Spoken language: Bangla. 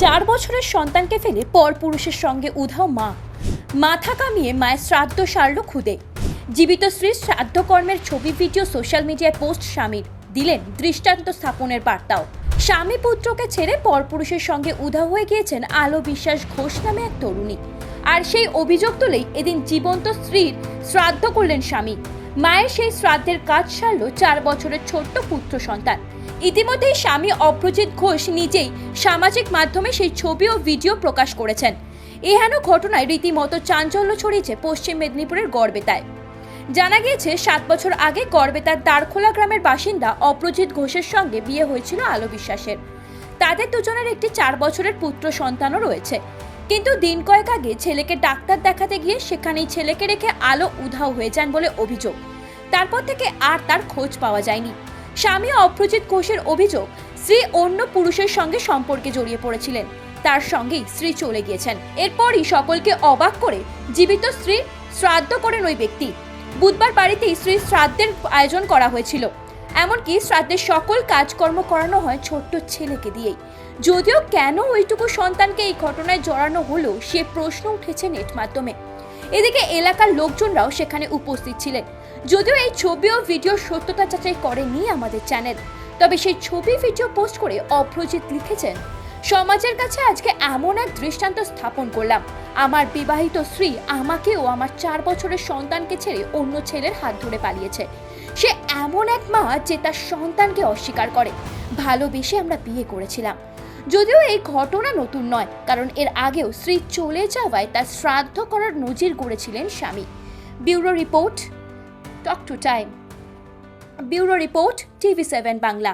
4 বছরের সন্তানকে ফেলে পরপুরুষের সঙ্গে উধাও মা। মাথা কামিয়ে মায়ের শ্রাদ্ধ সারল খুদে। জীবিত স্ত্রীর শ্রাদ্ধকর্মের ছবি ভিডিও সোশ্যাল মিডিয়ায় পোস্ট স্বামীর, দিলেন দৃষ্টান্ত স্থাপনের বার্তাও। স্বামী পুত্রকে ছেড়ে পরপুরুষের সঙ্গে উধাও হয়ে গিয়েছেন আলো বিশ্বাস ঘোষ নামে এক তরুণী। আর সেই অভিযোগ তুলেই এদিন জীবন্ত স্ত্রীর শ্রাদ্ধ করলেন স্বামী। মায়ের সেই শ্রাদ্ধের কাজ সারল 4 বছরের ছোট্ট পুত্র সন্তান। ইতিমধ্যেই স্বামী অভ্রজিৎ ঘোষ নিজেই সামাজিক মাধ্যমে সেই ছবি ও ভিডিও প্রকাশ করেছেন। এহেন ঘটনায় রীতিমতো চাঞ্চল্য ছড়িয়েছে পশ্চিম মেদিনীপুরের গড়বেতায়। জানা গিয়েছে 7 বছর আগে গড়বেতার দারখোলা গ্রামের বাসিন্দা অভ্রজিৎ ঘোষের সঙ্গে বিয়ে হয়েছিল আলো বিশ্বাসের। তাদের দুজনের একটি 4 বছরের পুত্র সন্তানও রয়েছে। কিন্তু দিন কয়েক আগে ছেলেকে ডাক্তার দেখাতে গিয়ে সেখানেই ছেলেকে রেখে আলো উধাও হয়ে যান বলে অভিযোগ। তারপর থেকে আর তার খোঁজ পাওয়া যায়নি। স্বামী অভ্রজিৎ ঘোষের অভিযোগ, স্ত্রী অন্য পুরুষের সঙ্গে সম্পর্কে জড়িয়ে পড়েছিলেন, তার সঙ্গেই স্ত্রী চলে গিয়েছেন। এরপরই সকলকে অবাক করে জীবিত স্ত্রীর শ্রাদ্ধ করেন ওই ব্যক্তি। বুধবার বাড়িতেই স্ত্রীর শ্রাদ্ধের আয়োজন করা হয়েছিল। এমনকি শ্রাদ্ধের সকল কাজকর্ম করানো হয় ছোট্ট ছেলেকে দিয়েই। যদিও কেন ওইটুকু সন্তানকে এই ঘটনায় জড়ানো হলো সে প্রশ্ন উঠেছে নেট মাধ্যমে। এদিকে এলাকার লোকজনরাও সেখানে উপস্থিত ছিলেন। যদিও এই ছবি ও ভিডিওর সত্যতা যাচাই করেনি আমাদের চ্যানেল, তবে সেই ছবি ভিডিও পোস্ট করে অভ্রজিৎ লিখেছেন, সমাজের কাছে আজকে এমন এক দৃষ্টান্ত স্থাপন করলাম। আমার বিবাহিত স্ত্রী আমাকে ও আমার 4 বছরের সন্তানকে ছেড়ে অন্য ছেলের হাত ধরে পালিয়েছে। সে এমন এক মা যে তার সন্তানকে অস্বীকার করে। ভালোবেসে আমরা বিয়ে করেছিলাম। যদিও এই ঘটনা নতুন নয়, কারণ এর আগেও স্ত্রী চলে যাওয়ায় তার শ্রাদ্ধ করার নজির গড়েছিলেন স্বামী। Bureau report, talk to time. Bureau report, TV7 Bangla.